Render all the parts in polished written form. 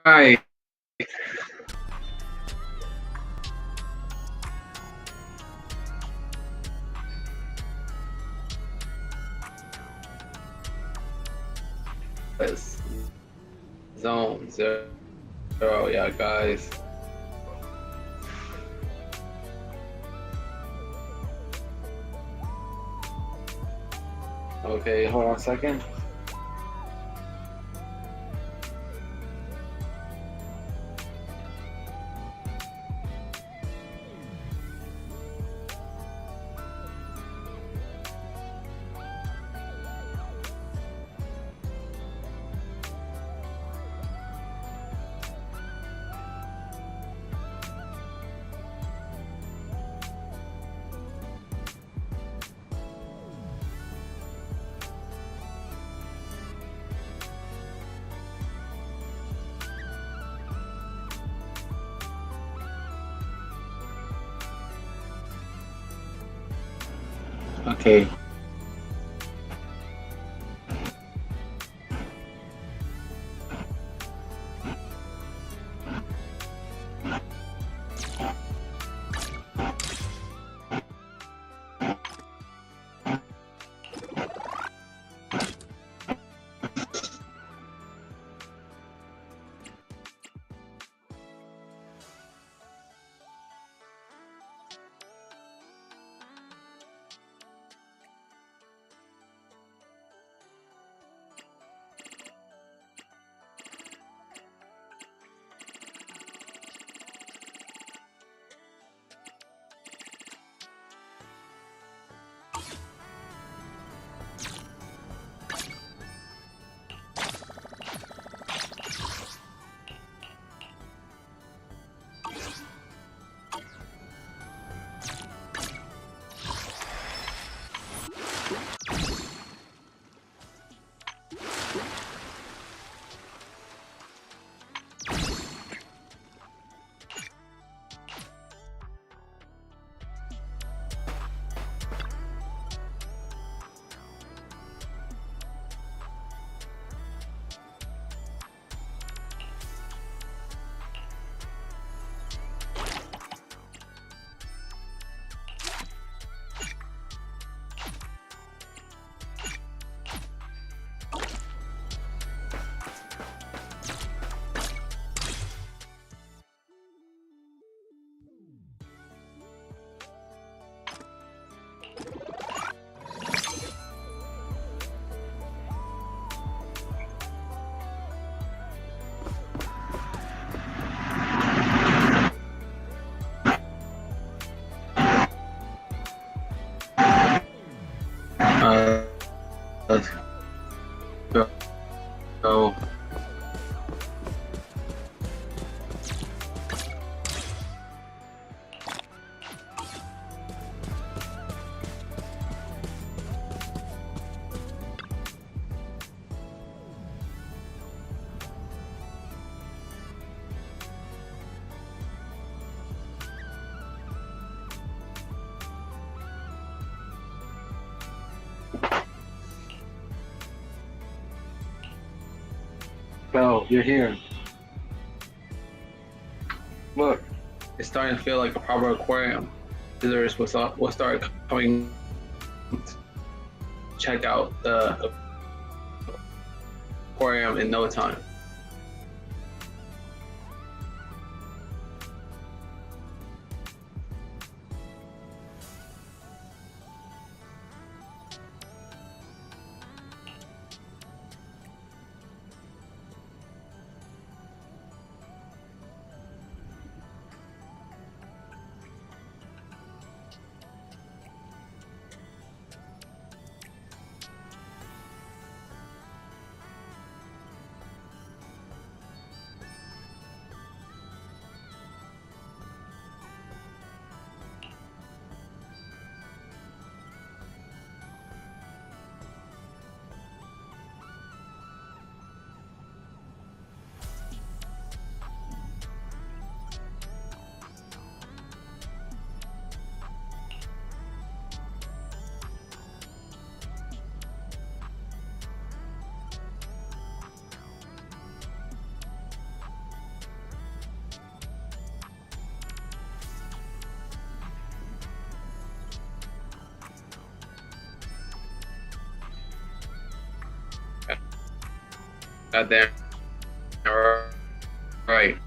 Right. Let's zone zero. Yeah, guys. Okay, hold on a second. Okay. Let's go. Go. You're here. Look, it's starting to feel like a proper aquarium. Visitors will start coming to check out the aquarium in no time. Goddamn right.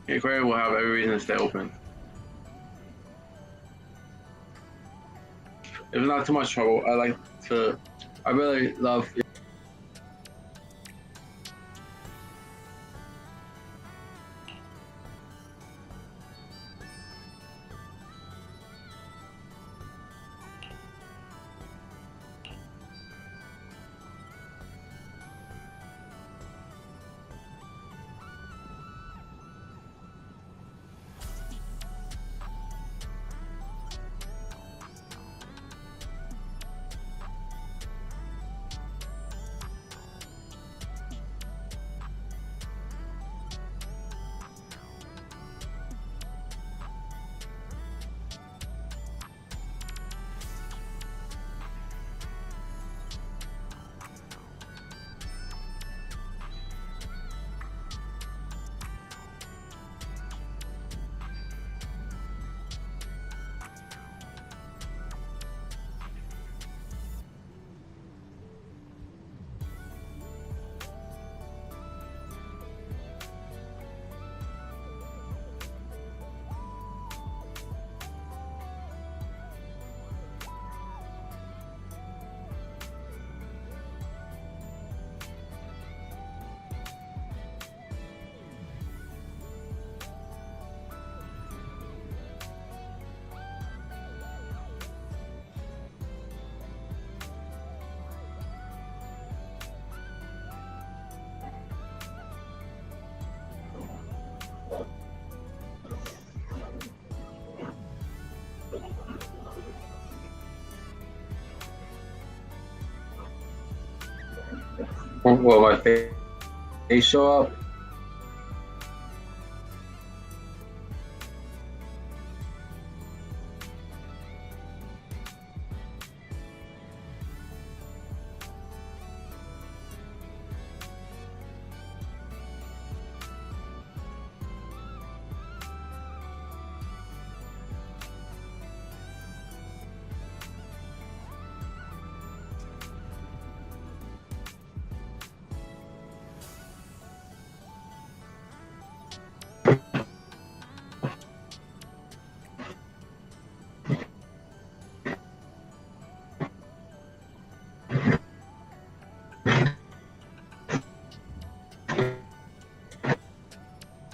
The aquarium will have every reason to stay open. If it's not too much trouble, I really love. Will my face show up?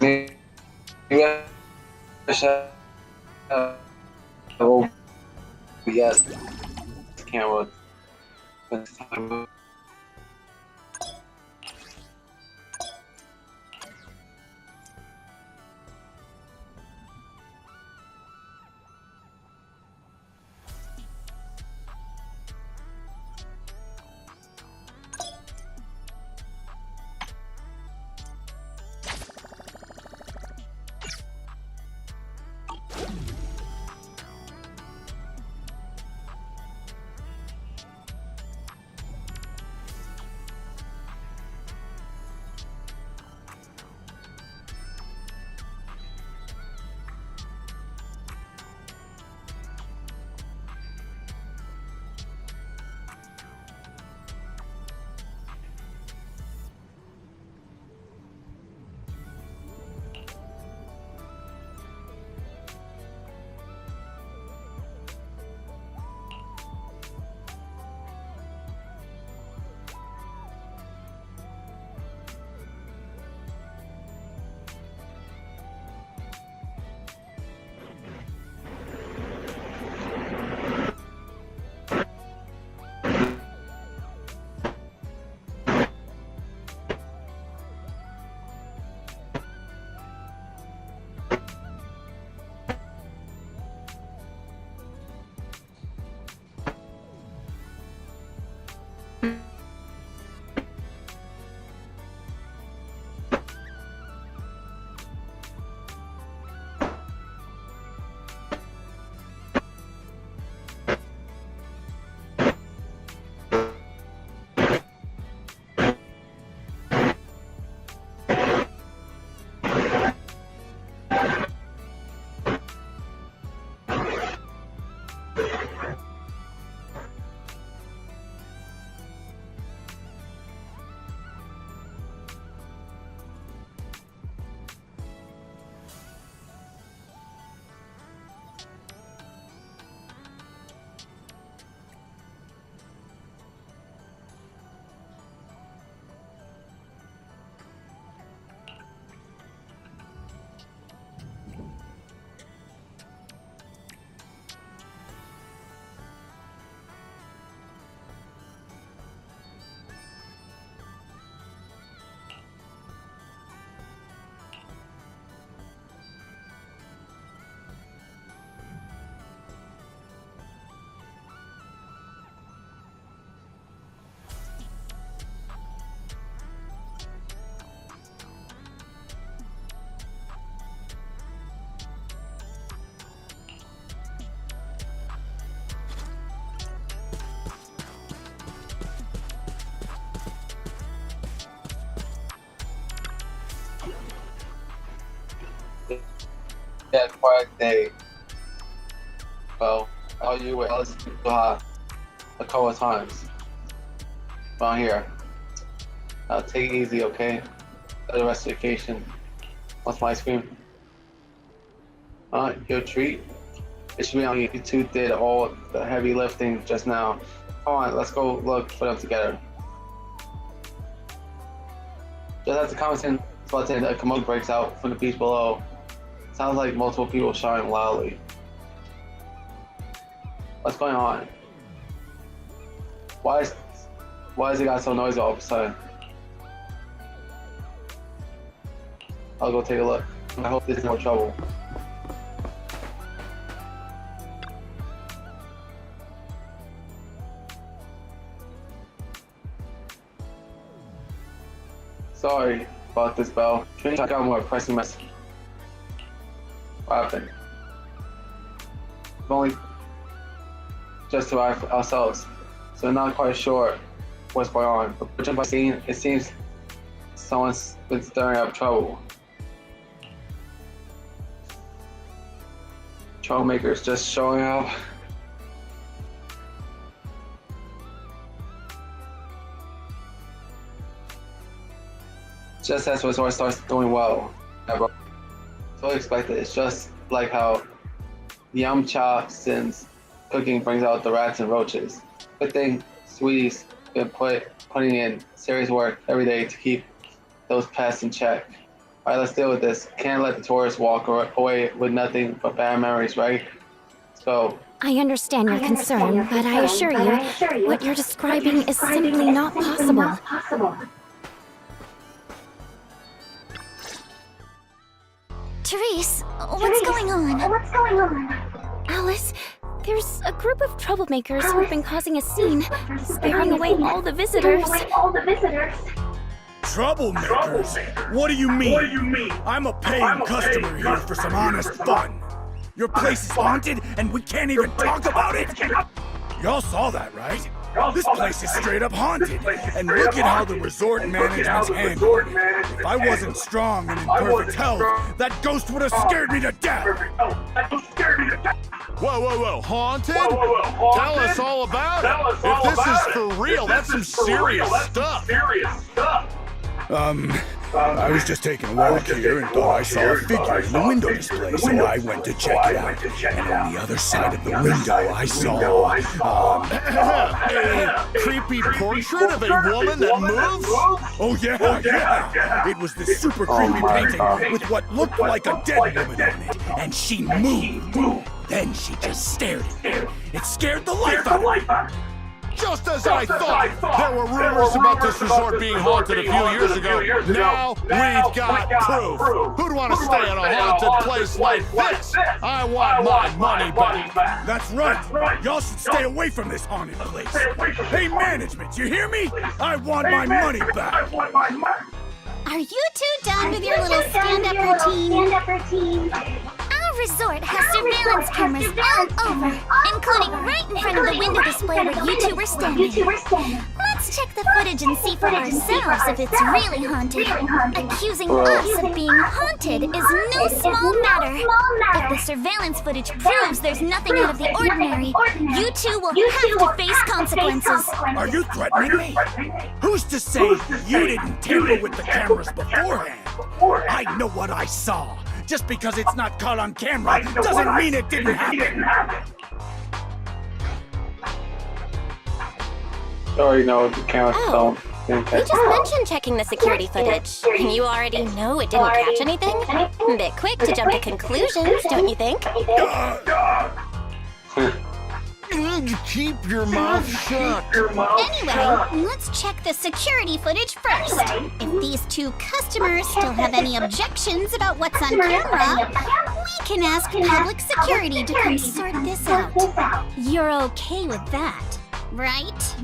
Maybe I should have OBS camera. Yeah, quiet day. Well, all you with Alice a couple of times. Around here. Now take it easy, okay? The rest of the vacation. What's my ice cream? Your treat? It should be on you. You two did all the heavy lifting just now. Come on, let's go look for them together. Just as the conversation button, a commotion breaks out from the beach below. Sounds like multiple people shouting loudly. What's going on? Why is it got so noisy all of a sudden? I'll go take a look. I hope there's no trouble. Sorry about this, Belle. Can you check out more pressing mess? What happened? We've only just survived ourselves, so we're not quite sure what's going on. But judging by seeing, it seems someone's been stirring up trouble. Troublemakers just showing up. Just as Resort starts doing well. Totally expected. It's just like how Yum Chops's cooking brings out the rats and roaches. Good thing Sweetie's been putting in serious work every day to keep those pests in check. Alright, let's deal with this. Can't let the tourists walk away with nothing but bad memories, right? Let's go. I understand your concern, but I assure you, what you're describing is simply not possible. Therese, what's going on? Alice, there's a group of troublemakers who've been causing a scene, scaring away all the visitors. Troublemakers? What do you mean? I'm a paying customer here for some honest fun. Your place is haunted and we can't even talk about it? Y'all saw that, right? This place is straight up haunted, and look at how the resort management's handling it. If I wasn't strong and in perfect health, that ghost would have scared me to death! Whoa, haunted? Tell us all about it! If this is for real, that's some serious stuff! I was just taking a walk here and thought I saw a figure in the window display, so I went to check it out. And on the other side of the window, I saw, a creepy portrait of a woman that moves? Oh yeah! It was this super creepy painting with what looked like a dead woman on it, and she moved. Then she just stared at me. It scared the life out of me. Just as I thought! There were rumors about this resort being haunted a few years ago. Now we've got proof! Who'd want to stay in a haunted place like this? I want my money back! That's right! Y'all should stay away from this haunted place! Hey management, you hear me? I want my money back! Are you two done with your little stand-up routine? Our resort has surveillance cameras all over, including right in front of the window display where you two were standing. Let's check the footage and see for ourselves if it's really haunted. Accusing us of being haunted is no small matter. If the surveillance footage proves there's nothing out of the ordinary, you two will have to face consequences. Are you threatening me? Who's to say you didn't tamper with the cameras beforehand? I know what I saw. Just because it's not caught on camera doesn't mean it didn't happen. Sorry, no, the cameras don't. We just mentioned checking the security footage, and you already know it didn't catch anything? A bit quick to jump to conclusions, don't you think? Keep your mouth shut. Anyway, let's check the security footage first. If these two customers still have any objections about what's on camera, we can ask public security to come sort this out. You're okay with that, right?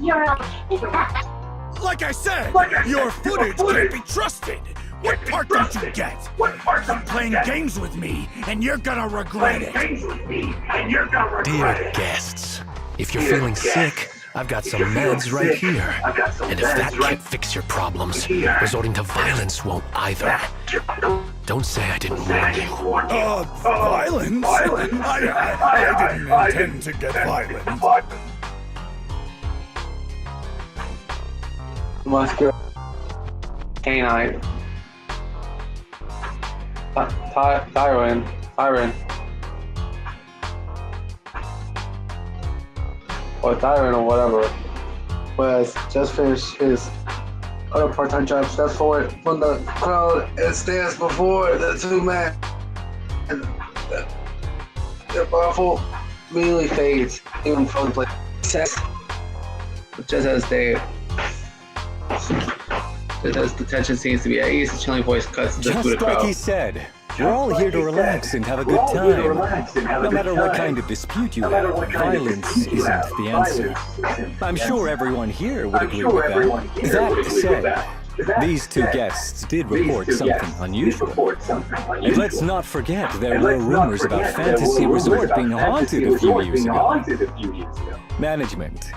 Like I said, your footage can't be trusted. What part don't you get? You're playing games with me, and you're gonna regret it. Dear guests, if you're feeling sick, I've got some meds right here. And if that can't fix your problems, resorting to violence won't either. Don't say I didn't warn you. Violence? I didn't intend to get violent. Muscular. Canine. Tyron. Or Tyron or whatever. Was just finished his other part-time job, steps forward from the crowd and stands before the two men. And the powerful immediately fades, even from the place. Just as the tension seems to be at ease, the chilling voice cuts through the Just crowd. like he said, we're all here to relax and have a good time. No matter what kind of dispute you have, violence isn't the answer. I'm sure everyone here would agree with that. That said, these two guests did report something unusual. And let's not forget there were rumors about Fantasy Resort being haunted a few years ago. Management,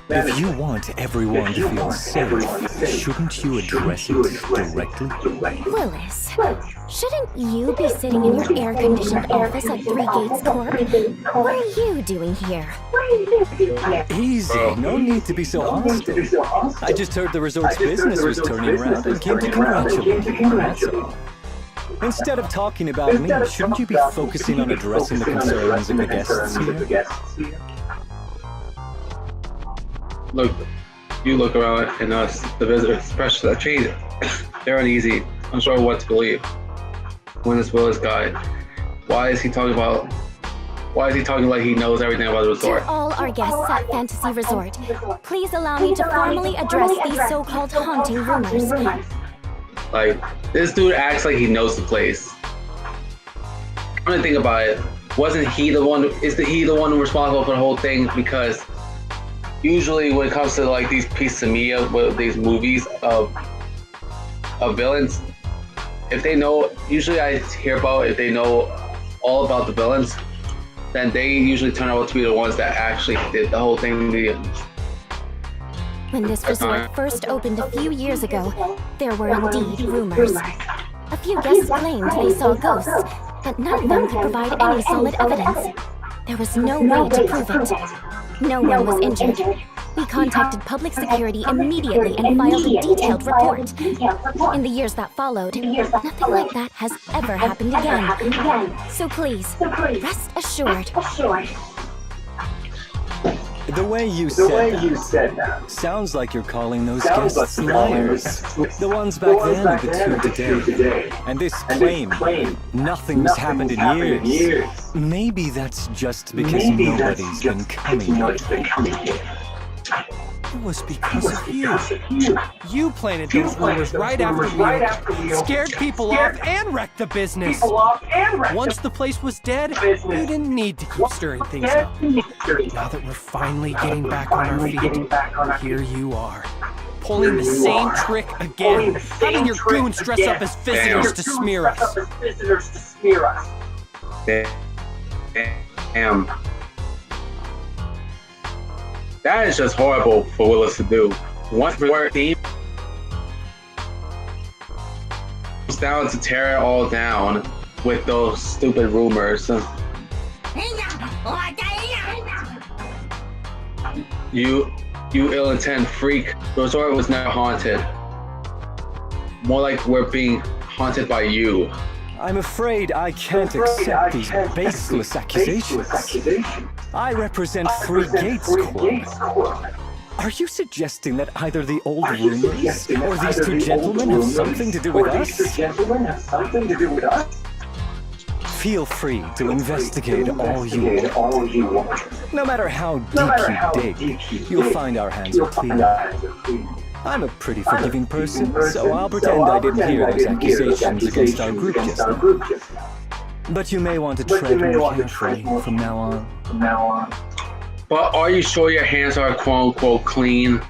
if you want everyone to feel safe, shouldn't you address it directly? Willis, shouldn't you be sitting in your air-conditioned office at Three Gates Corp? What are you doing here? Easy, no need to be so hostile. I just heard the resort's business was turning around and came to congratulate you, that's all. Instead of talking about me, shouldn't you be focusing on addressing the concerns of the guests here? Look, you look around and us, the visitors, especially that change. They're uneasy, unsure what to believe. When this Willis guy, why is he talking like he knows everything about the resort? To all our guests at Fantasy Resort, please allow me to formally address these so-called haunting rumors. Like, this dude acts like he knows the place. I'm gonna think about it. Wasn't he the one? Is he the one responsible for the whole thing? Because usually when it comes to like these pieces of media, with these movies of villains, if they know, usually I hear about if they know all about the villains, then they usually turn out to be the ones that actually did the whole thing. When this resort first opened a few years ago, there were indeed rumors. A few guests claimed they saw ghosts, but none of them could provide any solid evidence. There was no way to prove it. No one was injured. We contacted public security immediately and filed a detailed report. In the years that followed, nothing like that has ever happened again. So please, rest assured. The way you said that sounds like you're calling those guests liars. The ones back then and the two today. And this claim, nothing's happened in years. Maybe that's just because nobody's been coming here. It was because of you. You planted those rumors right after we opened, scared people off and wrecked the business. Once the place was dead, you didn't need to keep stirring things up. Now that we're finally getting back on our feet, here you are, pulling the same trick again, having your goons dress up as visitors to smear us. Damn. That is just horrible for Willis to do. Once the team comes down to tear it all down with those stupid rumors. You ill-intent freak. The resort was never haunted. More like we're being haunted by you. I'm afraid I can't accept these baseless accusations. I represent Three Gates Corp. Are you suggesting that either the old rumors or these two gentlemen have something to do with us? Feel free to investigate all you want. No matter how deep you dig, you'll find our hands are clean. I'm a pretty forgiving person, so I'll pretend I didn't hear those accusations against our group just now. But you may want to tread more carefully from now on. But are you sure your hands are quote-unquote clean?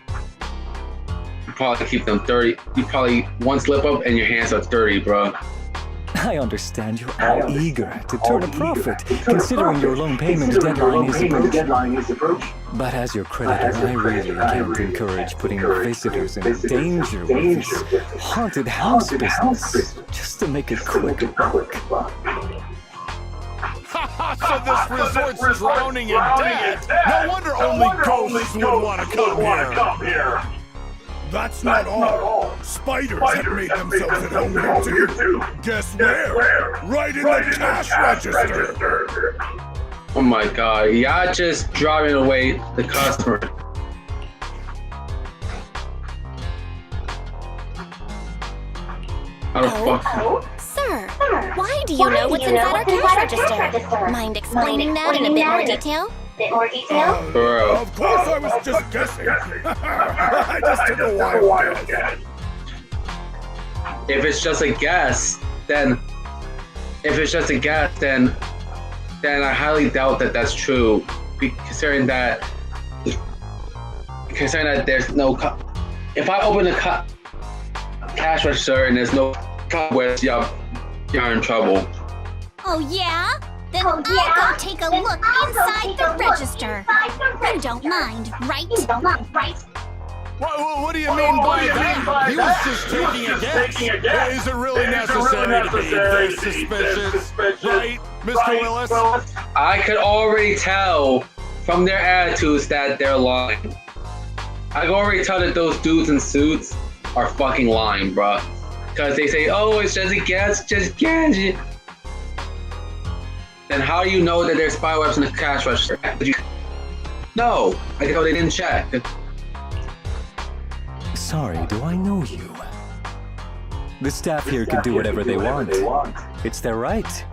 You probably keep them dirty. You probably one slip up and your hands are dirty, bro. I understand you're all eager to turn a profit, considering your loan payment deadline is approaching. But as your creditor, I really can't encourage putting visitors in danger with this haunted house business. Just just to make a quick buck. So this resort's drowning in debt. No wonder only ghosts would want to come here. That's not all. Spiders have made themselves at home here too. Guess where? Right in the cash register. Oh my god, y'all just driving away the customer. How the fuck? Sir, why do you know what's inside our cash register? Mind explaining that in a bit more detail? Bro. Of course I was just guessing. I just took a wild guess. If it's just a guess, then I highly doubt that that's true. Considering that there's no if I open a cash register and there's no where you're in trouble. Oh yeah? Then I'll go take a look inside the register. You don't mind, right? What do you mean by that? He was just taking a guess. Is it really necessary to be this suspicious? Right, Mr. Willis? I could already tell from their attitudes that they're lying. I can already tell that those dudes in suits are fucking lying, bruh. Because they say, oh, it's just a guess, just guess it. Then how do you know that there's spywebs in the cash register? No, I know they didn't check. Sorry, do I know you? The staff here can do whatever they want. It's their right.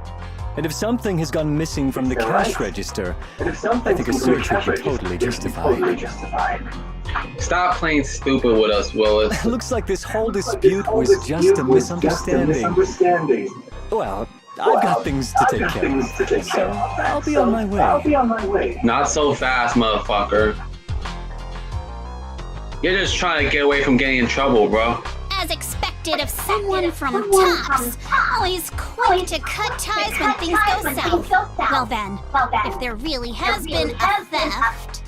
And if something has gone missing from the cash register, I think a search would be totally justified. Stop playing stupid with us, Willis. Looks like this whole dispute was just a misunderstanding. Well, I've got things to take care of, so I'll be on my way. Not so fast, motherfucker. You're just trying to get away from getting in trouble, bro. As expected of someone from Tops, always quick to cut ties when things go south. Well then, if there really has been a theft,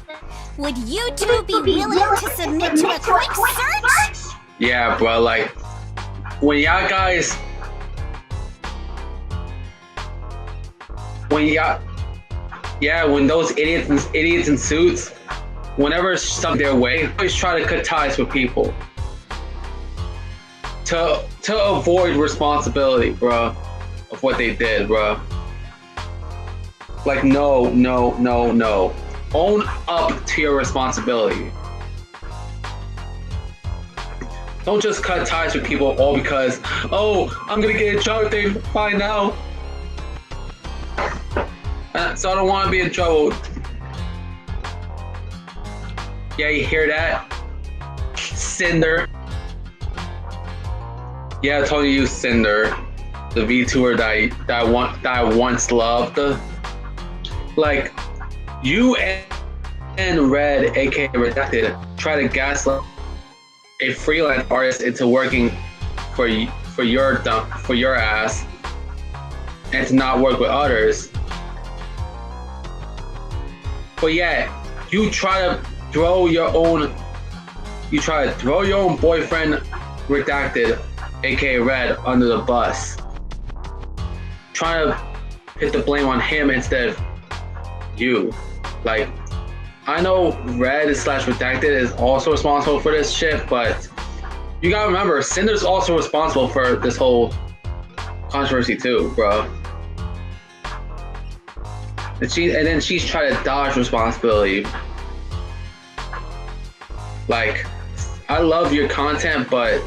would you two be willing to submit to a quick search? Yeah, bro, like, when y'all guys... When those idiots in suits, whenever something their way, always try to cut ties with people. To avoid responsibility, bro, of what they did, bro. Like, no. Own up to your responsibility. Don't just cut ties with people all because, oh, I'm gonna get a job if they find out. So I don't want to be in trouble. Yeah, you hear that? Cinder. Yeah, I told you, Cinder, the VTuber that I once loved. Like, you and Red, aka Redacted, try to gaslight a freelance artist into working for your ass and to not work with others. But yeah, you try to throw your own boyfriend, Redacted, aka Red, under the bus. Trying to put the blame on him instead of you. Like, I know Red / Redacted is also responsible for this shit, but you gotta remember, Cinder's also responsible for this whole controversy too, bro. And then she's trying to dodge responsibility. Like, I love your content, but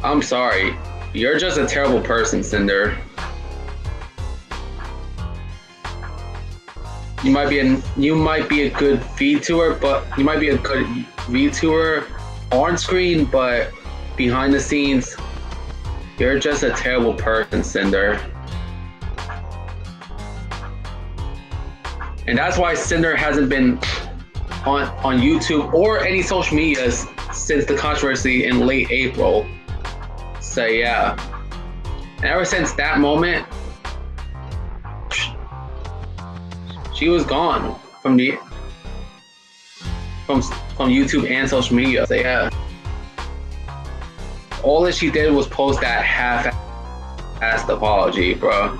I'm sorry, you're just a terrible person, Cinder. You might be a good VTuber, but you might be a good VTuber on screen, but behind the scenes, you're just a terrible person, Cinder. And that's why Cinder hasn't been on YouTube or any social medias since the controversy in late April. So yeah, and ever since that moment, she was gone from YouTube and social media. So yeah, all that she did was post that asked apology, bro.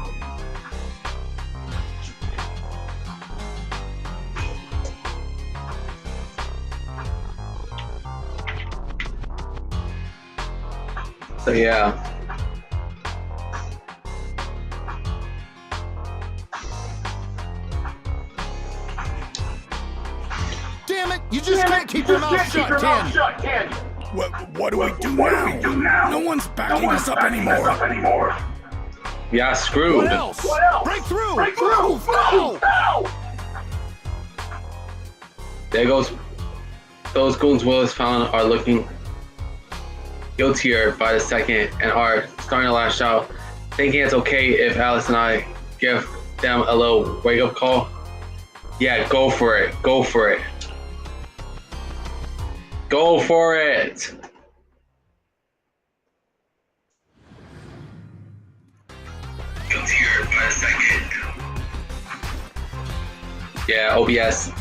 So yeah. Damn it! You just can't keep your mouth shut, can you? What do we do now? No one's backing us up anymore. Yeah, screwed. What else? Break through! Move! No! There goes. Those goons Willis found are looking guiltier by the second and are starting to lash out, thinking it's okay if Alice and I give them a little wake-up call. Yeah, go for it. Go for it. Go for it. Guiltier by the second. Yeah, OBS.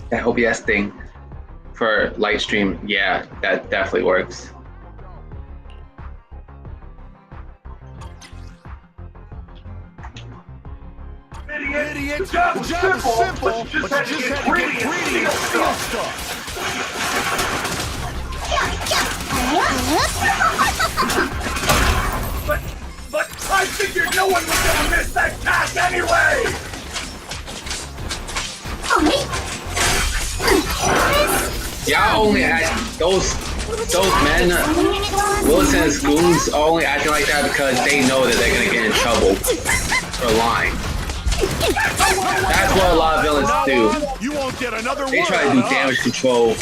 That OBS thing for light stream, yeah, that definitely works. Idiot! The job is simple, but you just had to get greedy and steal stuff. But I figured no one was gonna miss that task anyway! Y'all only act those men, Willis and his goons are only acting like that because they know that they're gonna get in trouble for lying. That's what a lot of villains do. You won't get another They word try to do out of damage us. control,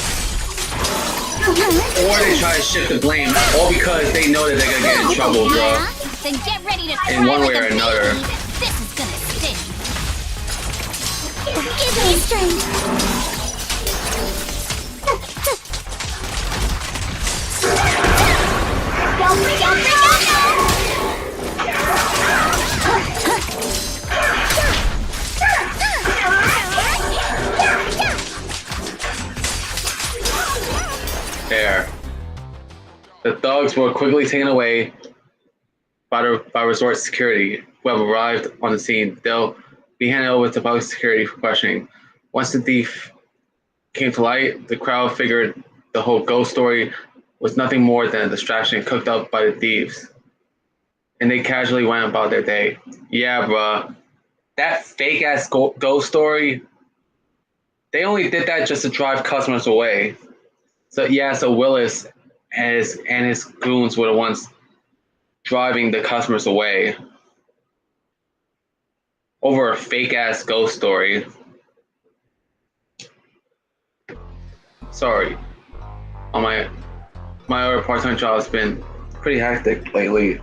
or they try to shift the blame, all because they know that they're gonna get in trouble, bro. Then get ready to cry In one way like or a baby. another. This is gonna sting. Give me strength. Don't freak out. There. The thugs were quickly taken away by resort security, who have arrived on the scene. They'll be handed over to public security for questioning. Once the thief came to light, the crowd figured the whole ghost story was nothing more than a distraction cooked up by the thieves. And they casually went about their day. Yeah, bruh. That fake-ass ghost story, they only did that just to drive customers away. So yeah, so Willis and his goons were the ones driving the customers away over a fake-ass ghost story. Sorry. On my other part-time job has been pretty hectic lately.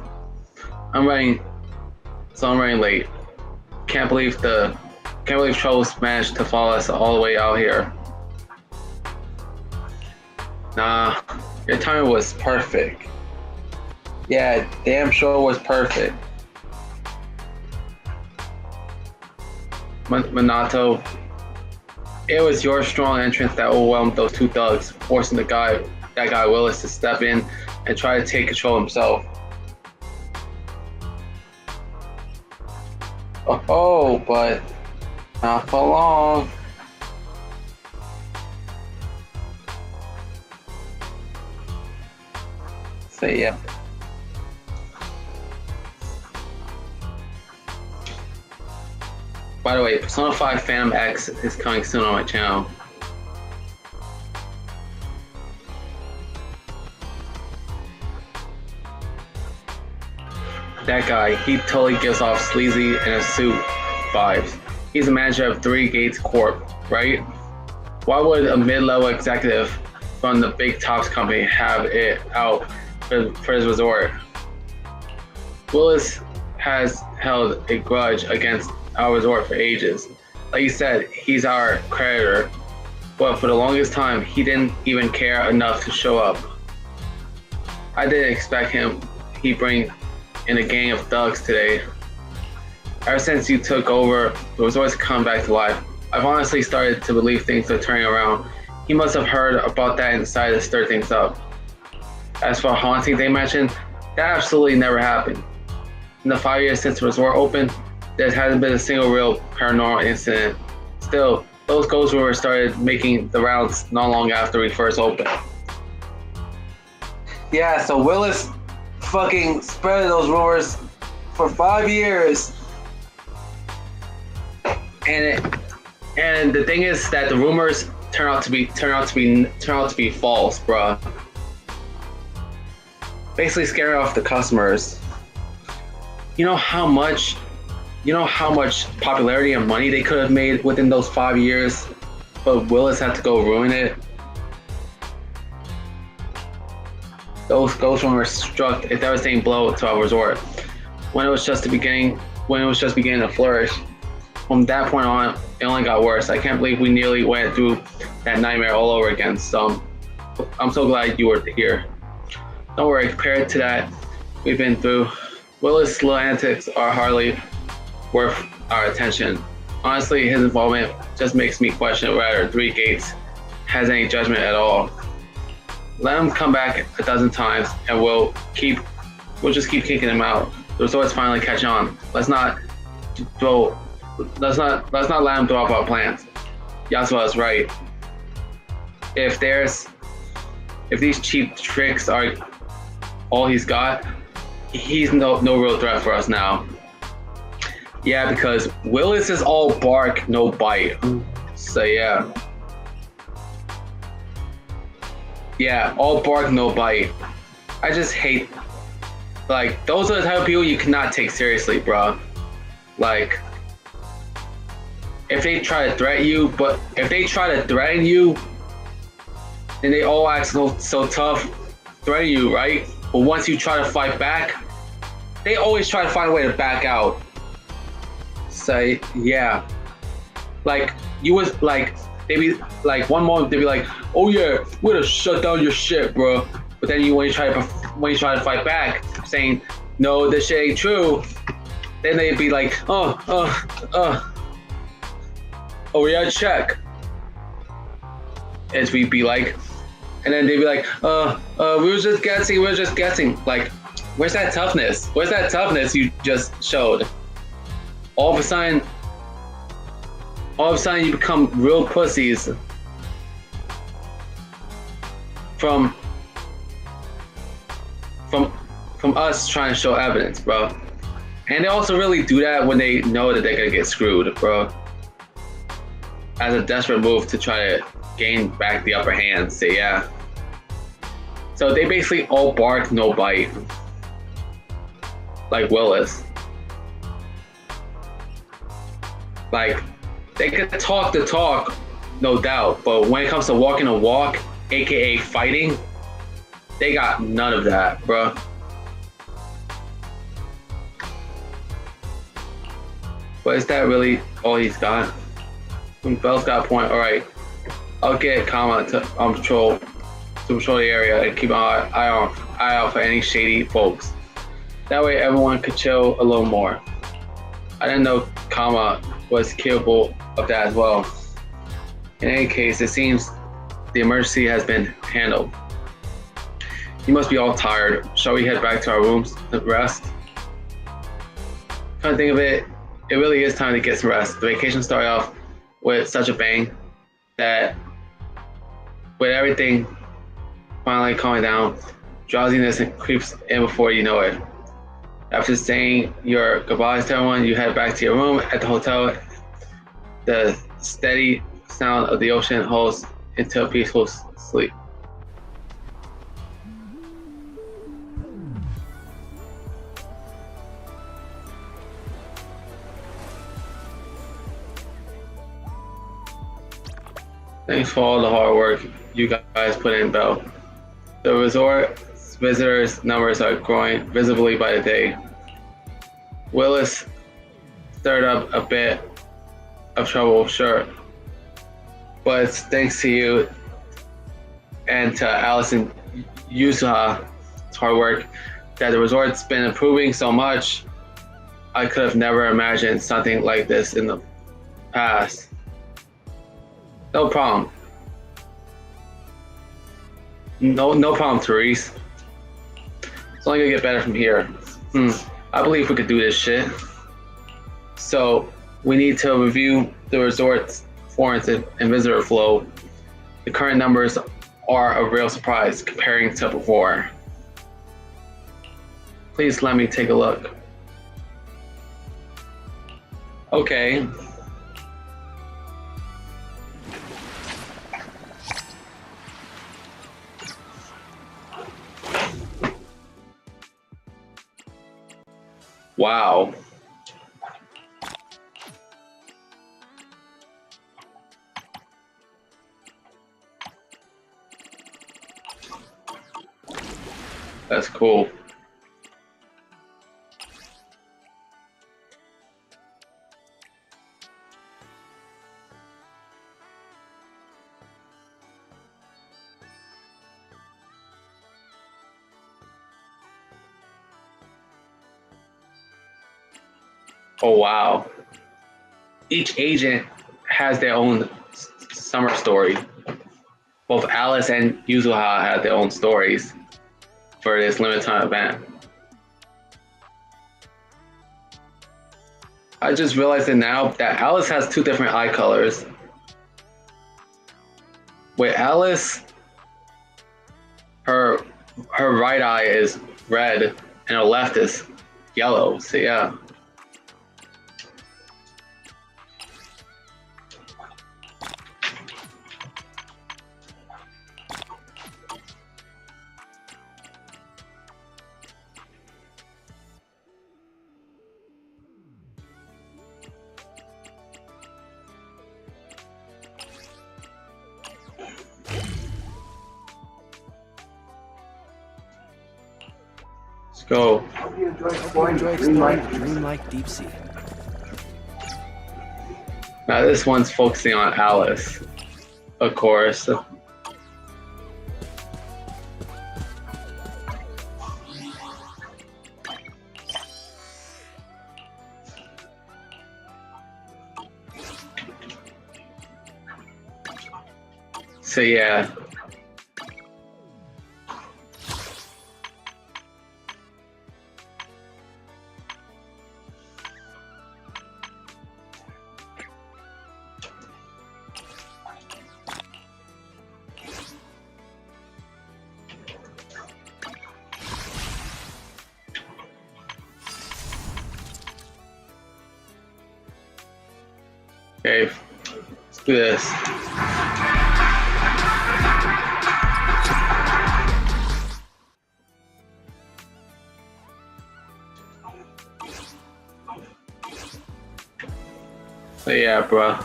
I'm running late. Can't believe Troubles managed to follow us all the way out here. Nah, your timing was perfect. Yeah, damn sure was perfect. Minato, it was your strong entrance that overwhelmed those two thugs, forcing that guy Willis to step in and try to take control himself. Oh, but not for long. So yeah. By the way, Persona 5 Phantom X is coming soon on my channel. That guy, he totally gives off sleazy in a suit vibes. He's the manager of Three Gates Corp, right? Why would a mid-level executive from the big tops company have it out for his resort? Willis has held a grudge against our resort for ages. Like you said, he's our creditor, but for the longest time, he didn't even care enough to show up. I didn't expect he'd bring in a gang of thugs today. Ever since you took over, the resort's come back to life. I've honestly started to believe things are turning around. He must have heard about that and decided to stir things up. As for haunting they mentioned, that absolutely never happened. In the 5 years since the resort opened, there hasn't been a single real paranormal incident. Still, those ghost rumors started making the rounds not long after we first opened. Yeah, so Willis fucking spread those rumors for 5 years. And the thing is that the rumors turn out to be false, bruh. Basically scaring off the customers. You know how much popularity and money they could have made within those 5 years, but Willis had to go ruin it. Those ghost rumors struck a devastating blow to our resort when it was just beginning to flourish. From that point on, it only got worse. I can't believe we nearly went through that nightmare all over again. So I'm so glad you were here. Don't worry, compared to that we've been through, Willis' little antics are hardly worth our attention. Honestly, his involvement just makes me question whether Three Gates has any judgment at all. Let him come back a dozen times and we'll just keep kicking him out. The resort's finally catch on. Let's not let him throw up our plans. Yasuo is right. If these cheap tricks are all he's got, he's no real threat for us now. Yeah, because Willis is all bark, no bite. So yeah. Yeah, all bark, no bite. I just hate, like, those are the type of people you cannot take seriously, bro. Like, if they try to threaten you, then they all act so tough, threaten you, right? But once you try to fight back, they always try to find a way to back out. So yeah, like you was like, they be like one moment they be like, oh yeah, we're gonna shut down your shit, bro. But then when you try to fight back, saying no, this shit ain't true, then they'd be like, oh yeah, check. And we'd be like, and then they'd be like, we were just guessing. Like, where's that toughness? Where's that toughness you just showed? All of a sudden you become real pussies from us trying to show evidence, bro. And they also really do that when they know that they're gonna get screwed, bro. As a desperate move to try to gain back the upper hand, so yeah. So they basically all bark, no bite. Like Willis. Like, they could talk the talk, no doubt, but when it comes to walking a walk, aka fighting, they got none of that, bro. But is that really all he's got? Bell's got a point. All right, I'll get Kama to patrol the area and keep an eye out for any shady folks. That way, everyone could chill a little more. I didn't know Kama was capable of that as well. In any case, it seems the emergency has been handled. You must be all tired. Shall we head back to our rooms to rest? Come to think of it, it really is time to get some rest. The vacation started off with such a bang that with everything finally calming down, drowsiness creeps in before you know it. After saying your goodbyes to everyone, you head back to your room at the hotel. The steady sound of the ocean holds into a peaceful sleep. Thanks for all the hard work you guys put in, Belle. The resort's visitors numbers are growing visibly by the day. Willis stirred up a bit of trouble, sure, but it's thanks to you and to Allison Yusuha's hard work that the resort's been improving so much. I could have never imagined something like this in the past. No problem. No problem, Therese. It's only gonna get better from here. I believe we could do this shit. So we need to review the resort's foreign and visitor flow. The current numbers are a real surprise comparing to before. Please let me take a look. Okay. Wow. That's cool. Oh, wow. Each agent has their own summer story. Both Alice and Yuzuha had their own stories for this limited time event. I just realized it now that Alice has two different eye colors. With Alice, her right eye is red and her left is yellow. So yeah. Go. Enjoy exploring the dreamlike deep sea. Now this one's focusing on Alice, of course. So yeah. Okay, let's do this. So yeah, bro.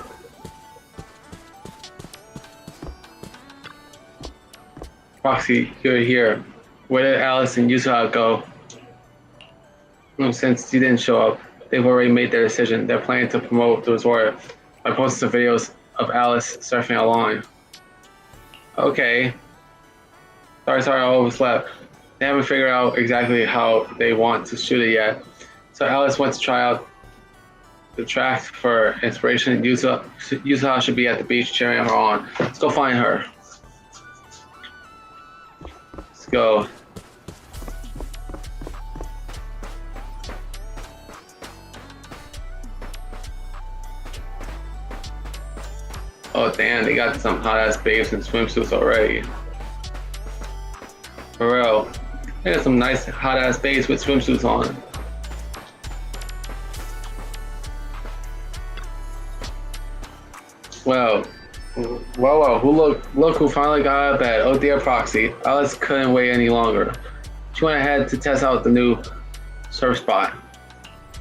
Roxy, you're here. Where did Alice and Yusuha go? Since you didn't show up, they've already made their decision. They're planning to promote the resort by posting some videos of Alice surfing along. Okay. Sorry, I overslept. They haven't figured out exactly how they want to shoot it yet. So Alice wants to try out the track for inspiration. Yusuha should be at the beach cheering her on. Let's go find her. Let's go. Oh damn, they got some hot ass babes in swimsuits already. For real. They got some nice hot ass babes with swimsuits on. Well, look who finally got out of bed. Oh dear Proxy. Alice couldn't wait any longer. She went ahead to test out the new surf spot.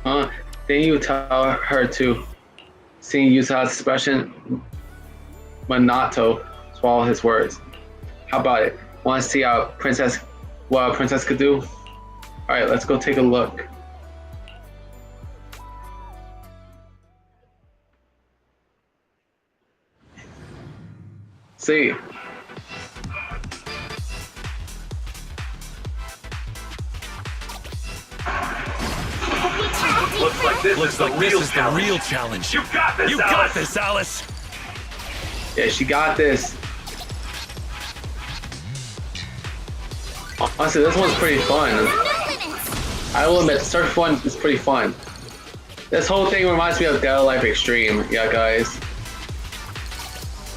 Huh? Didn't you tell her to? Seeing Yusuha's expression, Minato swallowed his words. How about it? Want to see what a princess could do? Alright, let's go take a look. See. Looks like this is the real challenge. You got this, Alice. Yeah, she got this. Honestly, this one's pretty fun. I will admit, the surf one is pretty fun. This whole thing reminds me of Dead or Life Extreme, yeah, guys.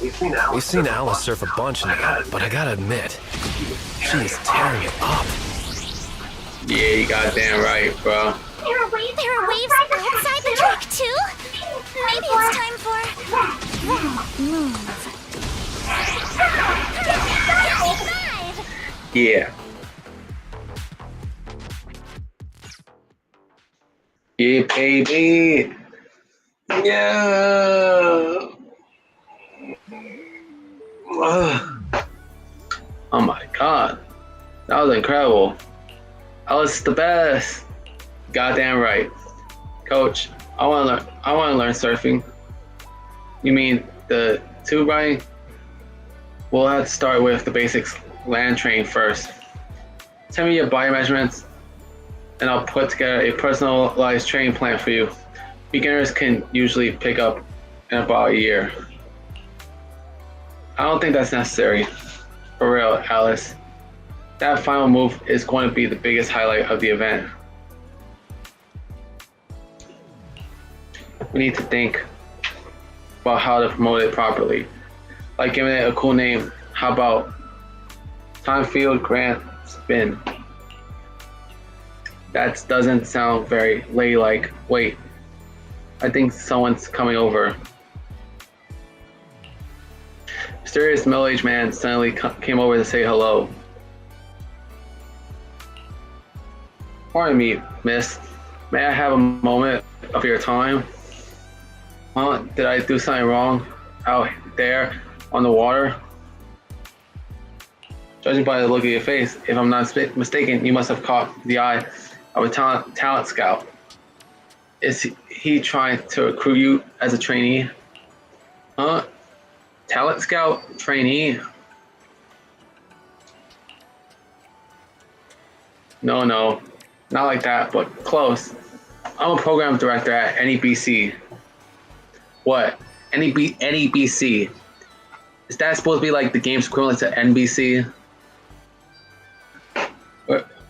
We've seen Alice surf a bunch now, but I gotta admit, she is tearing it up. Yeah, you goddamn right, bro. There are waves outside the track too? Maybe it's time for that move. Yeah. Yeah, baby. Yeah. Oh my god. That was incredible. That was the best. Goddamn right. Coach, I wanna learn surfing. You mean the tube riding? We'll have to start with the basics land train first. Tell me your body measurements and I'll put together a personalized training plan for you. Beginners can usually pick up in about a year. I don't think that's necessary. For real, Alice. That final move is going to be the biggest highlight of the event. We need to think about how to promote it properly. Like giving it a cool name. How about Time Field Grand Spin? That doesn't sound very ladylike. Wait, I think someone's coming over. Mysterious middle-aged man suddenly came over to say hello. Pardon me, miss. May I have a moment of your time? Huh? Did I do something wrong out there on the water? Judging by the look of your face, if I'm not mistaken, you must have caught the eye of a talent scout. Is he trying to recruit you as a trainee? Huh? Talent scout? Trainee? No, not like that, but close. I'm a program director at NEBC. What? NEBC? Is that supposed to be like the game's equivalent to NBC?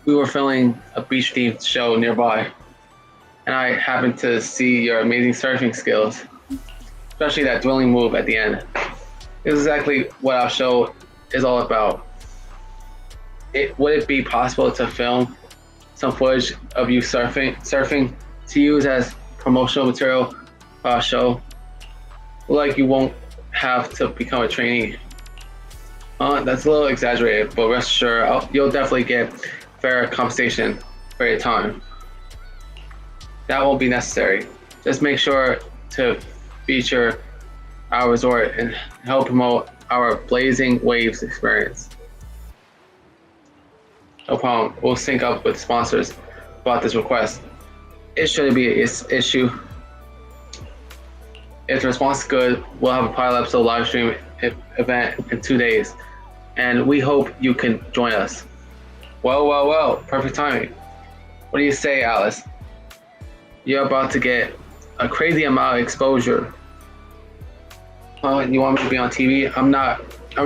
We were filming a beach-themed show nearby, and I happened to see your amazing surfing skills, especially that drilling move at the end. It's exactly what our show is all about. Would it be possible to film some footage of you surfing to use as promotional material for our show? Like you won't have to become a trainee. That's a little exaggerated, but rest assured, you'll definitely get fair compensation for your time. That won't be necessary. Just make sure to feature our resort and help promote our Blazing Waves experience. No problem. We'll sync up with sponsors about this request. It shouldn't be an issue. If the response is good, we'll have a pilot episode live stream event in 2 days, and we hope you can join us. Well, perfect timing. What do you say, Alice? You're about to get a crazy amount of exposure. You want me to be on TV? I'm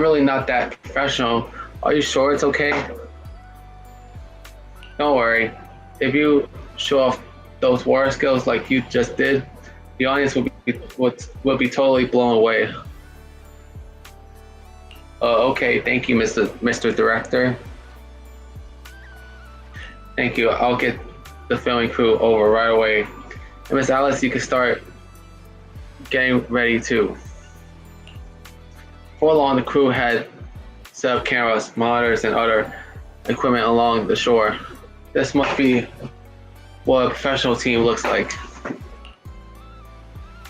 really not that professional. Are you sure it's okay? Don't worry. If you show off those water skills like you just did, the audience will be totally blown away. Okay, thank you, Mr. Director. Thank you. I'll get the filming crew over right away. And Miss Alice, you can start getting ready too. Before long, the crew had set up cameras, monitors, and other equipment along the shore. This must be what a professional team looks like.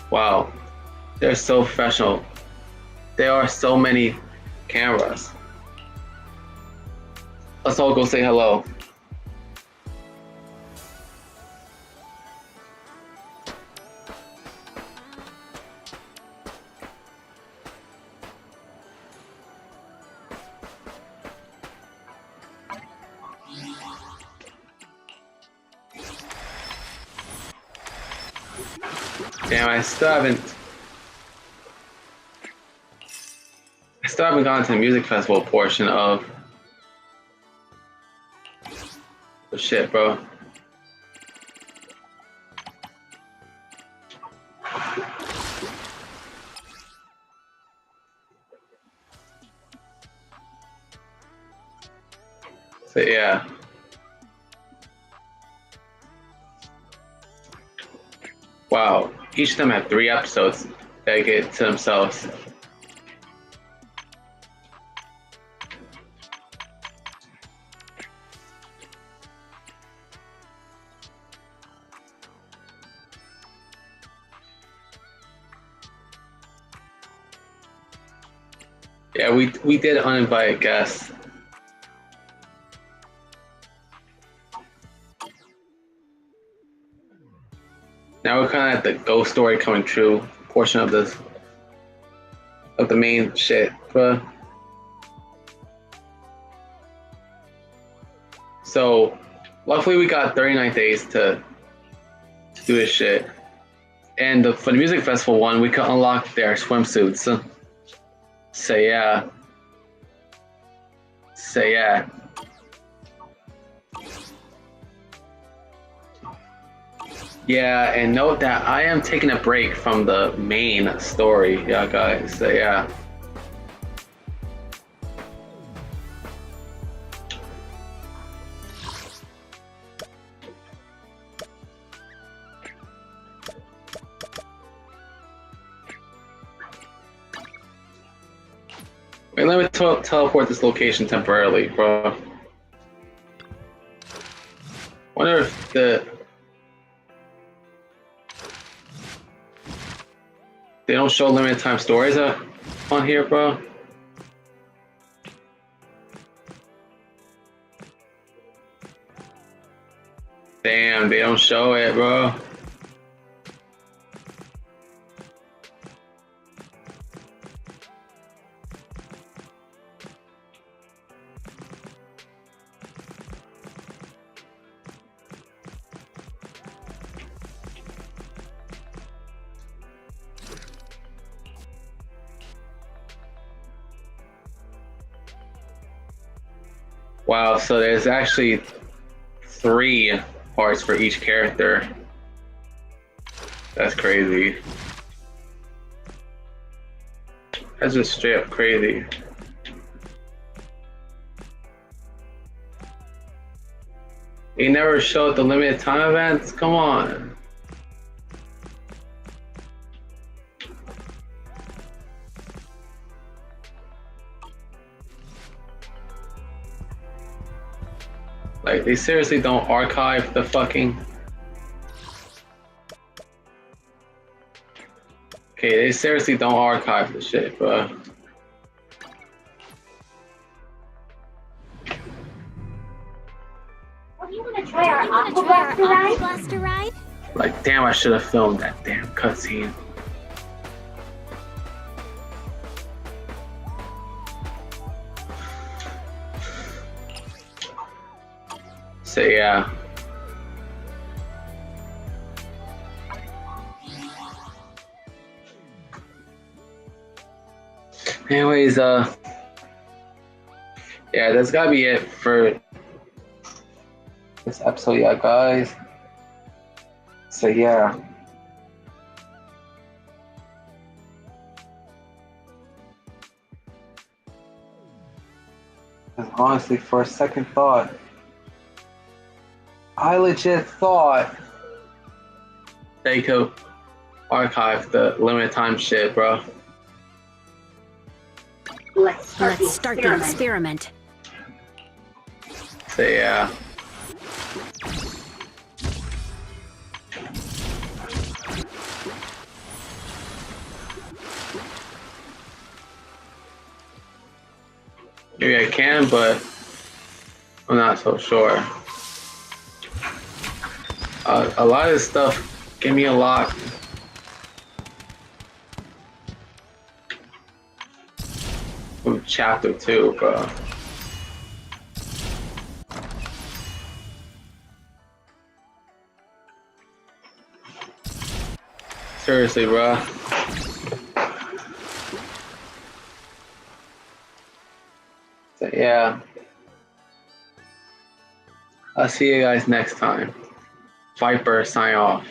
Wow, they're so professional. There are so many cameras. Let's all go say hello. Damn, I still haven't gone to the music festival portion of the shit, bro. So yeah. Wow, each of them have 3 episodes dedicated to themselves. Yeah, we did uninvited guests. Now we're kind of at the ghost story coming true portion of this, of the main shit, bruh. So, luckily we got 39 days to do this shit. And for the music festival one, we could unlock their swimsuits. So yeah. So yeah. Yeah, and note that I am taking a break from the main story, yeah, guys. So yeah. Wait, let me teleport this location temporarily, bro. Wonder if they don't show limited time stories on here, bro. Damn, they don't show it, bro. Wow, so there's actually 3 parts for each character. That's crazy. That's just straight up crazy. They never showed the limited time events? Come on. Like, they seriously don't archive the fucking... Okay, they seriously don't archive the shit, bro. You wanna try our Aqua Blaster ride? Like, damn, I should have filmed that damn cutscene. So yeah. Anyways, yeah, that's gotta be it for this episode, yeah, guys. So yeah. And honestly, for a second thought, I legit thought they could archive the limited time shit, bro. Let's start the experiment. So yeah. Maybe I can, but I'm not so sure. A lot of this stuff gave me a lot. From chapter 2, bro. Seriously, bro. So yeah. I'll see you guys next time. Viper, sign off.